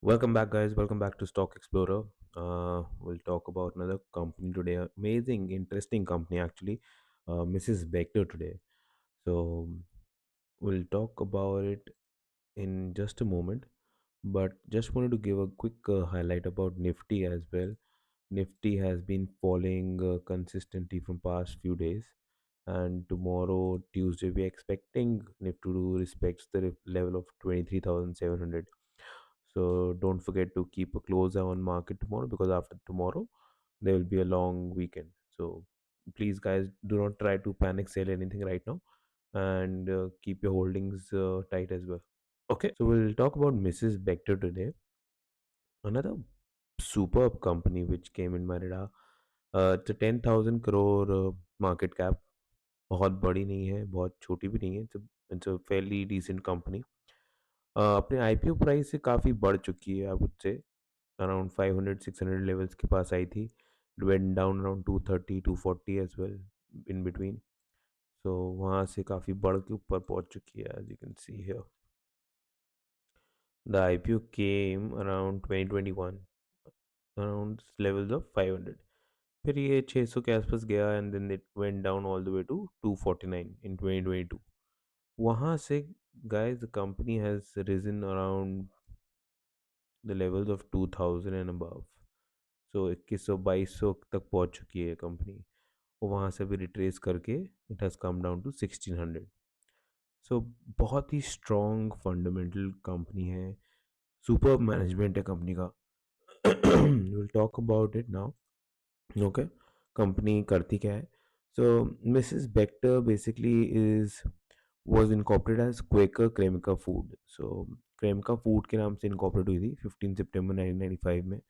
Welcome back, guys. Welcome back to Stock Explorer. We'll talk about another company today. Amazing, interesting company, actually. Mrs. Bector today. So, we'll talk about it in just a moment. But just wanted to give a quick highlight about Nifty as well. Nifty has been falling consistently from past few days, and tomorrow, Tuesday, we're expecting Nifty to respect the level of 23,700. So don't forget to keep a close eye on market tomorrow, because after tomorrow there will be a long weekend. So please, guys, do not try to panic sell anything right now, and keep your holdings tight as well. Okay, so we'll talk about Mrs. Bector today, another superb company which came in my radar. It's a 10,000 crore market cap. बहुत बड़ी नहीं है, बहुत छोटी भी नहीं है. It's a fairly decent company. अपने आईपीओ प्राइस से काफ़ी बढ़ चुकी है, I would say. Around 500-600 levels के पास आई थी. It went down around 230-240 as well, in between. So वहाँ से काफ़ी बढ़ के ऊपर पहुँच चुकी है, as you can see here. The IPO came around 2021, around levels of 500. फिर ये 600 के आसपास गया, and then it went down all the way to 249 इन 2022. वहाँ से, guys, the company has risen around the levels of 2000 and above. सो 2100-2200 तक पहुंच चुकी है कंपनी. और वहाँ से भी रिट्रेस करके it has come down to 1600. So बहुत ही स्ट्रॉन्ग फंडामेंटल कंपनी है. सुपर मैनेजमेंट है कंपनी का. Will talk about it now. Okay, company करती क्या है. So Mrs Bector basically is was incorporated as Quaker Cremica Food. So Cremica Food के नाम से incorporate हुई थी 15 सितंबर 1995 में.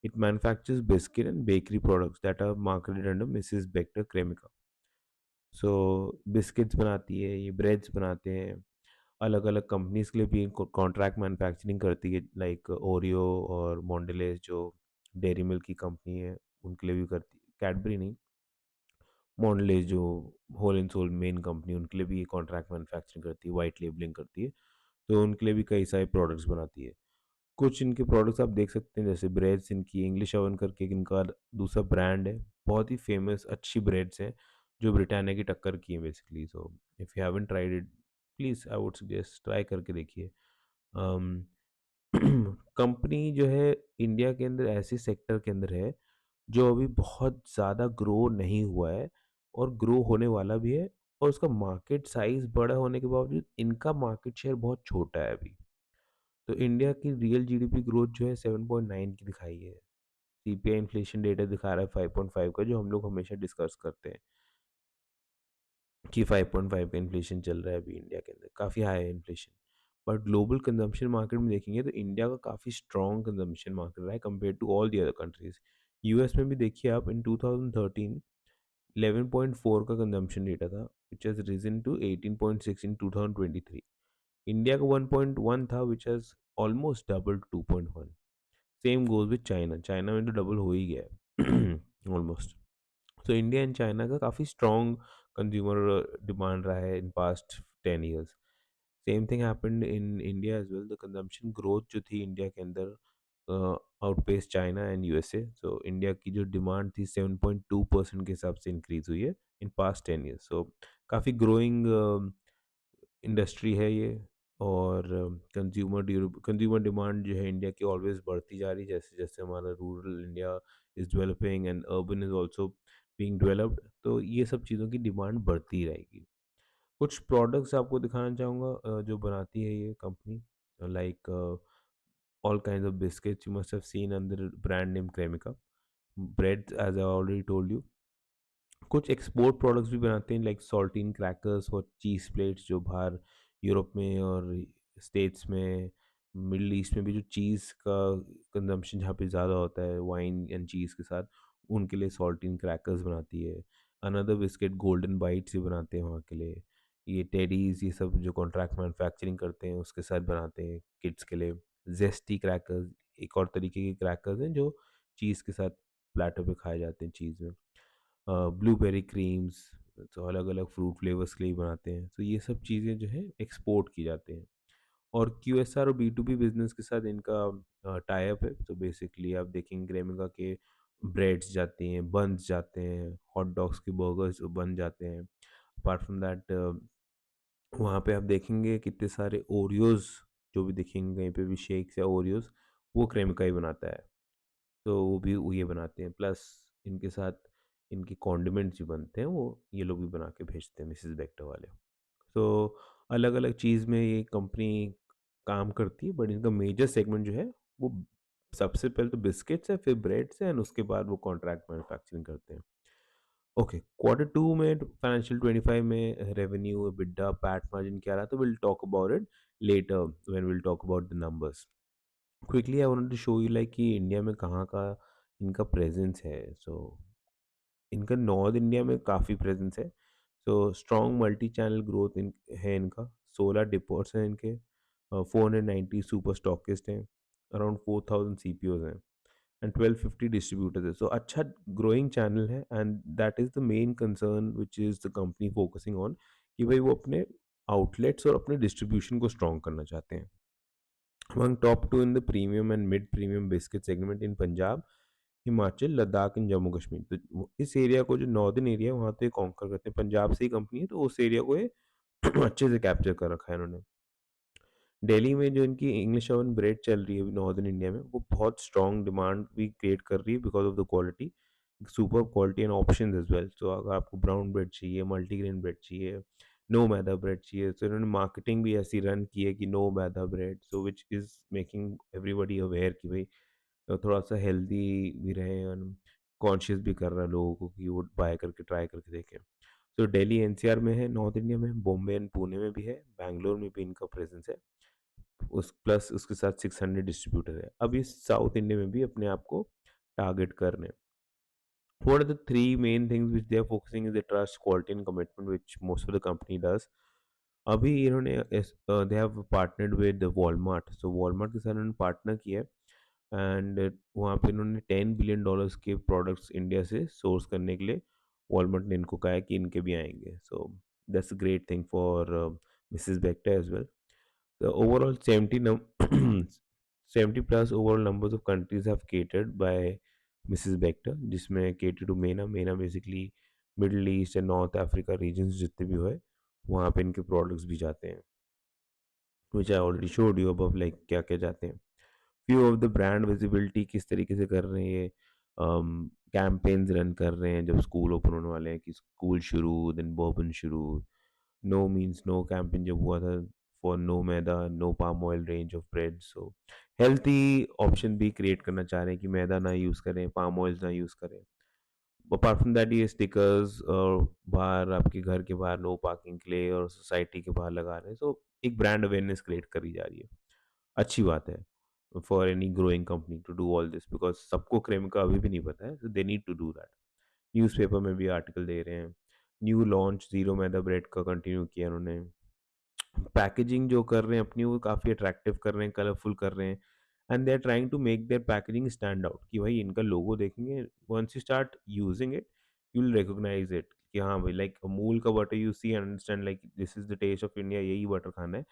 It manufactures biscuit and bakery products that are marketed under Mrs. Bector Cremica. So biscuits बनाती है, ये ब्रेड्स बनाते हैं. अलग अलग कंपनीज के लिए भी कॉन्ट्रैक्ट मैन्युफैक्चरिंग करती है, लाइक ओरियो और मोंडेलेस जो डेयरी मिल्क की कंपनी है, उनके लिए भी करती है. कैडबरी नहीं, मोंडलेस जो whole and sole main company, उनके लिए भी ये कॉन्ट्रैक्ट मैन्युफैक्चरिंग करती है, वाइट लेबलिंग करती है. तो उनके लिए भी कई सारे प्रोडक्ट्स बनाती है. कुछ इनके प्रोडक्ट्स आप देख सकते हैं, जैसे ब्रेड्स इनकी इंग्लिश ओवन करके इनका दूसरा ब्रांड है. बहुत ही फेमस अच्छी ब्रेड्स हैं जो ब्रिटानिया की टक्कर की है basically. So if you haven't tried it, please I would suggest try करके देखिए. कंपनी जो है इंडिया के अंदर ऐसे सेक्टर के अंदर है जो अभी बहुत ज़्यादा ग्रो नहीं हुआ है, और ग्रो होने वाला भी है. और उसका मार्केट साइज़ बड़ा होने के बावजूद इनका मार्केट शेयर बहुत छोटा है अभी. तो इंडिया की रियल जीडीपी ग्रोथ जो है 7.9 की दिखाई है. सीपीआई इन्फ्लेशन डेटा दिखा रहा है 5.5 का, जो हम लोग हमेशा डिस्कस करते हैं कि 5.5 का इन्फ्लेशन चल रहा है अभी इंडिया के अंदर, काफ़ी हाई है inflation. But global consumption market में देखेंगे तो इंडिया का काफ़ी स्ट्रॉन्ग कंजम्पशन मार्केट रहा है compare to all the other countries. US में भी देखिए आप, इन 2013 11.4 का कंजम्पशन डेटा था, which has risen to 18.6 in 2023. India का 1.1 था, which has almost double 2.1. Same goes with China. China में तो डबल हो ही गया है almost. So India and China का काफ़ी स्ट्रॉन्ग कंज्यूमर डिमांड रहा है in past 10 years. Same thing happened in India as well. The consumption growth जो थी इंडिया के अंदर outpace China and USA. So India की जो डिमांड थी 7.2% के हिसाब से इंक्रीज हुई है इन पास्ट 10 years. सो काफ़ी ग्रोइंग इंडस्ट्री है ये. और कंज्यूमर डिमांड जो है इंडिया की ऑलवेज बढ़ती जा रही है, जैसे जैसे हमारा rural India is developing and urban is also being developed. तो ये सब चीज़ों की डिमांड बढ़ती रहेगी. कुछ प्रोडक्ट्स आपको दिखाना चाहूँगा जो बनाती है ये company, like all kinds of biscuits you must have seen under the brand name Cremica. Bread, as I already told you. कुछ एक्सपोर्ट प्रोडक्ट्स भी बनाते हैं, लाइक सॉल्टीन क्रैकर्स और चीज़ प्लेट्स, जो बाहर यूरोप में और स्टेट्स में, मिडल ईस्ट में भी जो चीज़ का कंजम्पशन जहाँ पे ज़्यादा होता है वाइन एंड चीज़ के साथ, उनके लिए सॉल्टीन क्रैकर्स बनाती है. अनदर बिस्किट गोल्डन बाइट्स भी बनाते हैं वहाँ के लिए. ये टेडीज़, ये सब जो कॉन्ट्रैक्ट मैन्युफैक्चरिंग करते हैं उसके साथ बनाते हैं किड्स के लिए. जेस्टी क्रैकर्स एक और तरीके के क्रैकर्स हैं जो चीज़ के साथ प्लेटर पे खाए जाते हैं चीज़ में. ब्लूबेरी क्रीम्स, तो अलग अलग फ्रूट फ्लेवर्स के लिए बनाते हैं. तो ये सब चीज़ें जो है एक्सपोर्ट की जाते हैं. और क्यूएसआर और बी टू बी बिजनेस के साथ इनका टाई अप है। तो बेसिकली आप देखेंगे क्रेमिका के ब्रेड्स जाती हैं, बन्स जाते हैं, हॉट डॉग्स के बर्गर्स बन जाते हैं। अपार्ट फ्रॉम दैट वहाँ पे आप देखेंगे कितने सारे ओरियोज, जो भी देखेंगे कहीं पे भी शेक्स या ओरियोज, वो क्रेमिका ही बनाता है। तो वो ये बनाते हैं, प्लस इनके साथ इनके कॉन्डिमेंट्स भी बनते हैं, वो ये लोग भी बना के भेजते हैं मिसेस बेक्टर वाले। तो अलग अलग चीज़ में ये कंपनी काम करती है, बट इनका मेजर सेगमेंट जो है वो सबसे पहले तो बिस्किट्स है, फिर ब्रेड्स है, एंड उसके बाद वो कॉन्ट्रैक्ट मैन्युफैक्चरिंग करते हैं। ओके, क्वार्टर टू में फाइनेंशियल 25 में रेवेन्यू, एबिटा, पैट मार्जिन क्या रहा, तो will talk about it later when will talk about the numbers. Quickly I want to show you like कि इंडिया में कहाँ का इनका प्रेजेंस है। सो इनका नॉर्थ इंडिया में काफ़ी प्रेजेंस है। So strong multi channel growth है इनका। 16 डिपोट्स हैं इनके, 490 सुपर स्टॉकिस्ट हैं, अराउंड 4000 सीपीओज हैं, एंड 1250 डिस्ट्रीब्यूटर्स है। सो अच्छा ग्रोइंग चैनल है, and that is the main concern which is the company focusing on, कि भाई वो अपने आउटलेट्स और अपने डिस्ट्रीब्यूशन को स्ट्रॉन्ग करना चाहते हैं। Among top two in the premium and mid premium biscuit segment in Punjab, Himachal, Ladakh and Jammu Kashmir. तो इस एरिया को, जो नॉर्दर्न एरिया है, वहाँ तो ये कॉन्कर करते हैं। पंजाब से ही कंपनी है, तो उस एरिया को ये अच्छे से कैप्चर कर रखा है इन्होंने। दिल्ली में जो इनकी इंग्लिश ओवन ब्रेड चल रही है अभी नॉर्दर्न इंडिया में, वो बहुत स्ट्रॉन्ग डिमांड भी क्रिएट कर रही है because of the quality, super quality and option as well. तो अगर आपको ब्राउन ब्रेड चाहिए, मल्टीग्रेन ब्रेड चाहिए, नो मैदा ब्रेड चाहिए, तो इन्होंने मार्केटिंग भी ऐसी रन की है कि no maida bread, so which is making everybody aware कि भाई थोड़ा सा हेल्दी भी रहे, और कॉन्शियस भी कर रहा है लोगों को कि वो बाय करके ट्राई करके देखें। तो दिल्ली एनसीआर में है, नॉर्थ इंडिया में बॉम्बे एंड पुणे में भी है, बैंगलोर में भी इनका प्रेजेंस है। उस प्लस उसके साथ 600 डिस्ट्रीब्यूटर है। अब इस साउथ इंडिया में भी अपने आप को टारगेट कर रहे हैं। What are the three main things which they are focusing is the trust, quality and commitment, which most of the company does. अभी इन्होंने they have partnered with Walmart. So Walmart के साथ इन्होंने पार्टनर किया है, एंड वहाँ पे इन्होंने $10 बिलियन के प्रोडक्ट्स इंडिया से सोर्स करने के लिए वॉलमार्ट ने इनको कहा है कि इनके भी आएंगे। So that's a great thing for Mrs Bector as well. The overall 70 plus overall numbers of countries have catered by Mrs. Bector, जिसमें cater to MENA basically Middle East and North Africa regions जितने भी हुए, वहाँ पे इनके products भी जाते हैं, which I already showed you above, like क्या क्या जाते हैं। Few of the brand visibility किस तरीके से कर रहे हैं ये, कैंपेन्स रन कर रहे हैं जब स्कूल ओपन होने वाले हैं, कि स्कूल शुरू, देन बर्बन शुरू, नो मीन्स नो कैंपेन जब हुआ था for no maida, no palm oil range of bread. So healthy option भी क्रिएट करना चाह रहे हैं कि मैदा ना यूज़ करें, पाम ऑयल्स ना यूज़ करें। अपार्ट फ्रॉम दैट ये स्टिकर्स और बाहर आपके घर के बाहर नो पार्किंग के लिए और सोसाइटी के बाहर लगा रहे हैं। सो एक ब्रांड अवेयरनेस क्रिएट करी जा रही है। अच्छी बात है for any growing company to do all this, because सबको क्रेम का अभी भी नहीं पता है, so they need to do that. Newspaper में भी आर्टिकल दे रहे हैं। न्यू लॉन्च जीरो मैदा ब्रेड का कंटिन्यू किया उन्होंने। पैकेजिंग जो कर रहे हैं अपनी, वो काफ़ी अट्रैक्टिव कर रहे हैं, कलरफुल कर रहे हैं, and they are trying to make their packaging stand out, कि भाई इनका लोगो देखेंगे, once you start using it you will recognise it, कि हाँ भाई, लाइक अमूल का butter you see understand like this is the taste of India, यही बटर खाना है।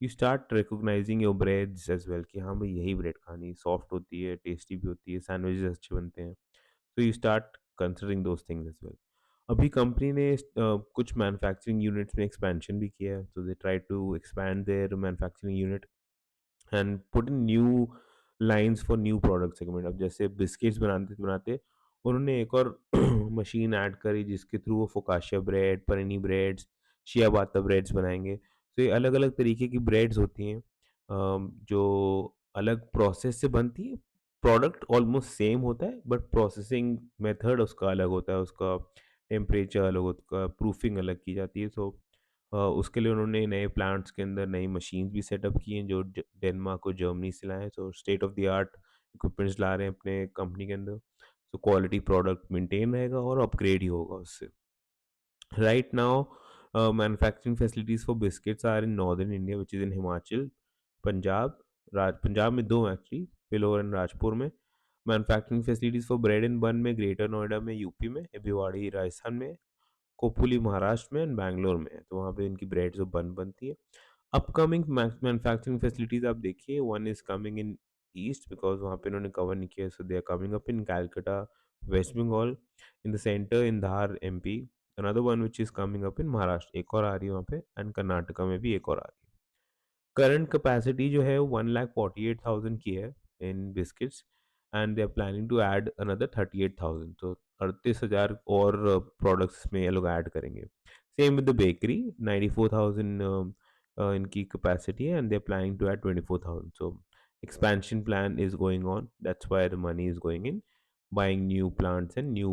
You start recognising your breads as well, कि हाँ भाई यही ब्रेड खानी, सॉफ्ट होती है, टेस्टी भी होती है, सैंडविचेस अच्छे बनते हैं। So you start considering those things as well. अभी कंपनी ने कुछ मैन्युफैक्चरिंग यूनिट्स में एक्सपेंशन भी किया है, तो they try to expand their manufacturing unit and put in new lines for new product segment. अब जैसे बिस्किट्स बनाते बनाते उन्होंने एक और मशीन ऐड करी, जिसके थ्रू वो फोकाशिया ब्रेड, पनीनी ब्रेड्स, शियाबाता ब्रेड्स बनाएंगे। तो ये अलग अलग तरीके की ब्रेड्स होती हैं, जो अलग प्रोसेस से बनती है। प्रोडक्ट ऑलमोस्ट सेम होता है, बट प्रोसेसिंग मेथड उसका अलग होता है, उसका टेम्परेचर अलग होता है, प्रूफिंग अलग की जाती है। सो उसके लिए उन्होंने नए प्लांट्स के अंदर नई मशीन्स भी सेटअप की हैं, जो डेनमार्क और जर्मनी से लाए हैं। So state of the art equipments ला रहे हैं अपने कंपनी के अंदर। सो क्वालिटी प्रोडक्ट मेंटेन रहेगा और अपग्रेड ही होगा उससे। Right now, manufacturing facilities for biscuits are in northern India, which is in Himachal, Punjab, Punjab में दो एक्चुअली, फिलौर एंड राजपुर में। Manufacturing facilities for bread and बन में ग्रेटर नोएडा में यूपी में, भिवाड़ी राजस्थान में, कोपुली महाराष्ट्र में एंड बैंगलोर में है। तो वहाँ पे इनकी ब्रेड्स और बन बनती है। अपकमिंग मैन्युफैक्चरिंग फैसिलिटीज आप देखिए, one is coming in east because वहाँ पे इन्होंने कवर नहीं किया, so they are coming up in Calcutta, West Bengal, in the centre in Dhar MP, another one which is coming up in Maharashtra, एक और आ रही है वहाँ पे, एंड कर्नाटका में भी एक और आ रही है। करंट कैपेसिटी जो है 1,48,000 की है in biscuits, and they are planning to add another 38,000, तो 38,000 और प्रोडक्ट्स में ये लोग ऐड करेंगे। सेम विद द बेकरी, 94,000 इनकी कैपेसिटी है, and they are planning to add 24,000, so expansion plan is going on, that's why the money is going in buying new plants and new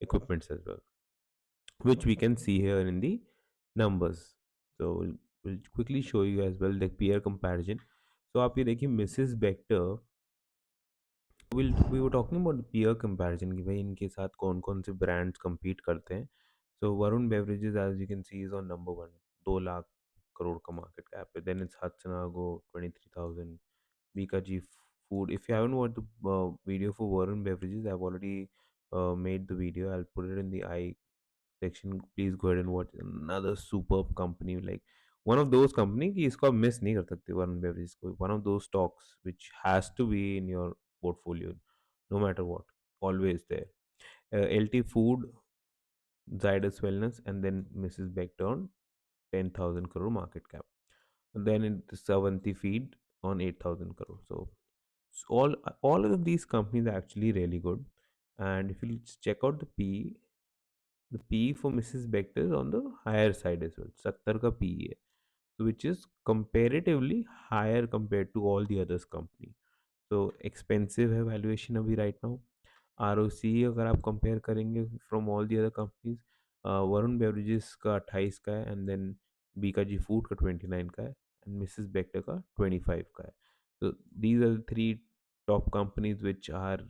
equipments as well, which we can see here in the numbers. So we'll quickly show you as well the peer comparison. So आप ये देखिए Mrs Bector, we were talking about the peer comparison कि भाई इनके साथ कौन कौन से ब्रांड्स compete करते हैं. So Varun Beverages, as you can see, is on number one, 2 lakh crore का market cap है. Then it's Hudson Agro, 23,000. BKG Food. If you haven't watched the video for Varun Beverages, I've already made the video. I'll put it in the I section. Please go ahead and watch. Another superb company, like one of those company कि इसको आप miss नहीं कर सकते Varun Beverages को. One of those stocks which has to be in your portfolio, no matter what, always there. LT Food, Zydus Wellness, and then Mrs. Becton, 10,000 crore market cap. And then it's Savanti Feed on 8,000 crore. So all of these companies are actually really good. And if you check out the P for Mrs. Bector is on the higher side as well. 70 का P है, so which is comparatively higher compared to all the others company. So expensive है valuation अभी right now. ROC अगर आप compare करेंगे from all the other companies, Varun beverages का 28 का है, एंड देन बीकाजी फूड का 29 का है, एंड मिसेस बेक्टर का 25 का है. So these are the three top companies which are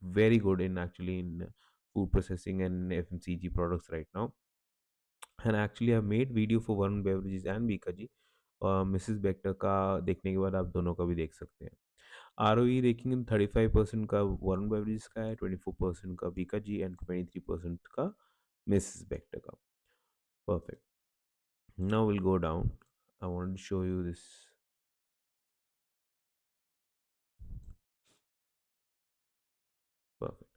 very good in actually in food processing and FMCG products right now. And actually I've made video for Varun Beverages and BKG. Mrs Bector का देखने के बाद आप दोनों का भी देख सकते हैं. आर ओ ई देखेंगे 35% का वरुण बेवरेजेस का है, 24% का बीका जी, एंड 23% का मिसेस बेक्टर का. Perfect. Now we'll go down. I want to show you this. Perfect.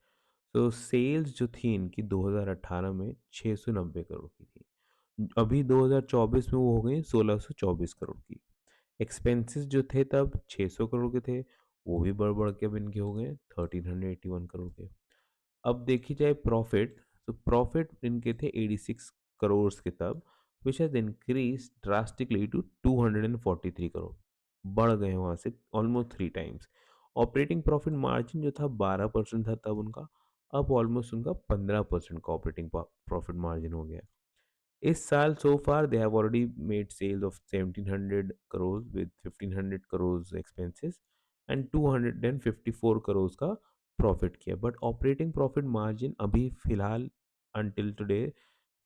So sales जो थी इनकी 2018 में 690 करोड़ की थी. अभी 2024 में वो हो गई 1624 करोड़ की. एक्सपेंसेस जो थे तब 600 करोड़ के थे, वो भी बढ़ बढ़ के अब इनके हो गए 1381 करोड़ के. अब देखी जाए प्रॉफिट, तो प्रॉफिट इनके थे 86 करोड़ के तब, which has increase drastically to 243 crore. बढ़ गए वहाँ से almost 3 times. Operating profit margin जो था 12% था तब उनका, अब ऑलमोस्ट उनका 15% का ऑपरेटिंग प्रॉफिट मार्जिन हो गया. इस साल so far they have already made sales of 1700 crores with 1500 crores expenses and 254 crores का प्रॉफिट किया. बट ऑपरेटिंग प्रॉफिट मार्जिन अभी फिलहाल until today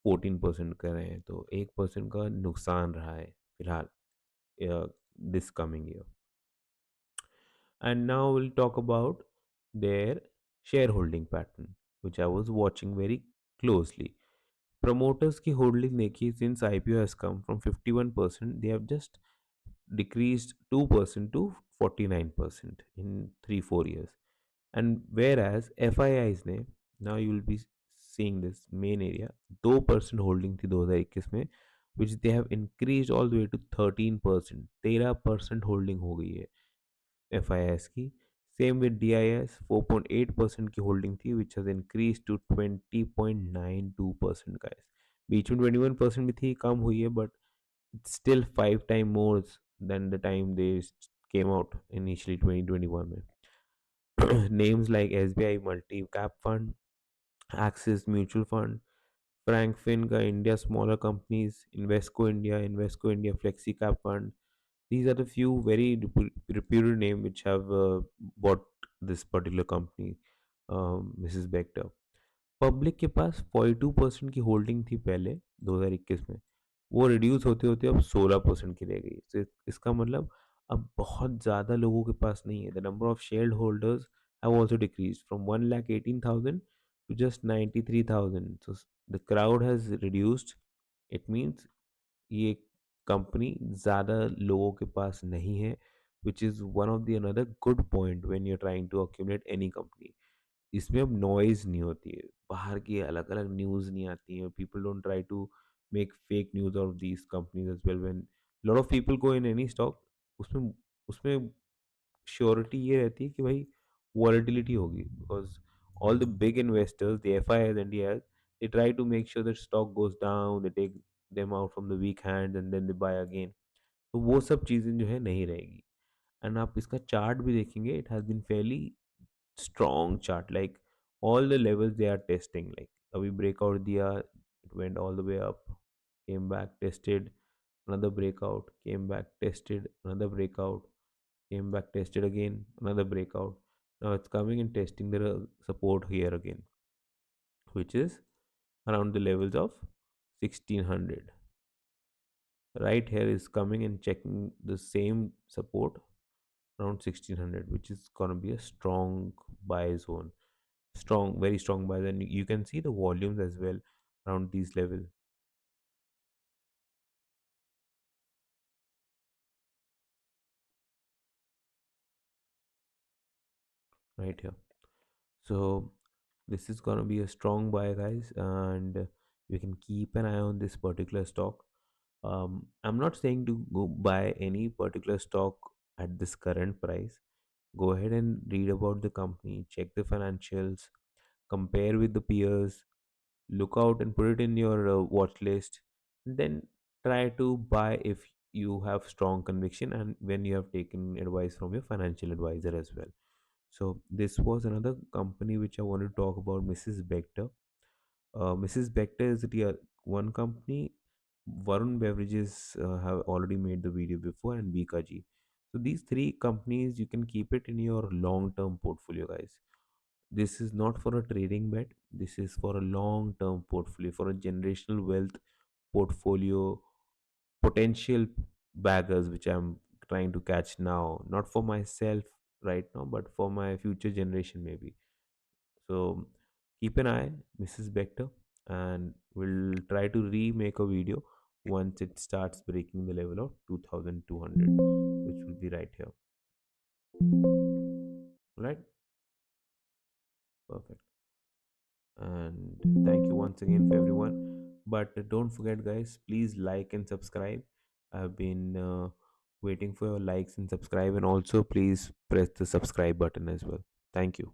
14% कर रहे हैं, तो 1% का नुकसान रहा है फिलहाल this coming year. And now we'll talk about their shareholding pattern, which I was watching very closely. Promoters की holding देखिए, since IPO has come from 51%, they have just decreased 2% to 49% in 3-4 years. And whereas FIIs ने, now you will be seeing this main area, 2% holding थी 2021 में, which they have increased all the way to 13%. 13% holding हो गई है FIIs की. Same with DIS, 4.8% की holding थी, विच has increase to 20.92% का. बीच में 21% भी थी, कम हुई है, but still 5 time more than the time they came out initially 2021 में. Names like SBI multi cap fund, Axis mutual fund, Franklin का India smaller companies, Invesco India flexi cap fund. These are the few very reputed names which have bought this particular company, Mrs. Bector. Public के पास 42% की holding थी पहले 2021 में, वो reduce होते होते अब 16% की रह गई. तो इसका मतलब अब बहुत ज़्यादा लोगों के पास नहीं है. The number of share holders have also decrease from 1,18,000 to just 93,000. So the crowd has reduced. It means ये कंपनी ज़्यादा लोगों के पास नहीं है, which is one of the another good point when you are trying to accumulate any company. इसमें अब noise नहीं होती है, बाहर की अलग-अलग न्यूज़ नहीं आती हैं, people don't try to make fake news of these companies as well when lot of people go in any stock. उसमें उसमें श्योरिटी ये रहती है कि भाई वॉलेटिलिटी होगी, because all the big investors, the FIIs and the else, they try to make sure that stock goes down, they take them out from the weak hands and then they buy again. तो वो सब चीज़ें जो है नहीं रहेगी। And आप इसका चार्ट भी देखेंगे, it has been fairly strong chart, like all the levels they are testing, like अभी ब्रेकआउट दिया, it went all the way up, came back, tested, another breakout, came back, tested, another breakout, came back, tested again, another breakout. Now it's coming and testing the support here again, which is around the levels of 1600. Right here is coming and checking the same support around 1600, which is going to be a strong buy zone. Strong, very strong buy. And you can see the volumes as well around these level right here. So this is going to be a strong buy, guys, and you can keep an eye on this particular stock. I'm not saying to go buy any particular stock at this current price. Go ahead and read about the company, check the financials, compare with the peers, look out and put it in your watch list, then try to buy if you have strong conviction and when you have taken advice from your financial advisor as well. So this was another company which I want to talk about, Mrs. Bector. Mrs. Bector is the one company. Varun Beverages have already made the video before, and Bikaji. So these three companies you can keep it in your long-term portfolio, guys. This is not for a trading bet. This is for a long-term portfolio, for a generational wealth portfolio, potential baggers which I'm trying to catch now, not for myself right now, but for my future generation maybe. So keep an eye, Mrs. Bector, and we'll try to remake a video once it starts breaking the level of 2200, which will be right here. Right? Perfect. And thank you once again for everyone. But don't forget, guys, please like and subscribe. I've been waiting for your likes and subscribe, and also please press the subscribe button as well. Thank you.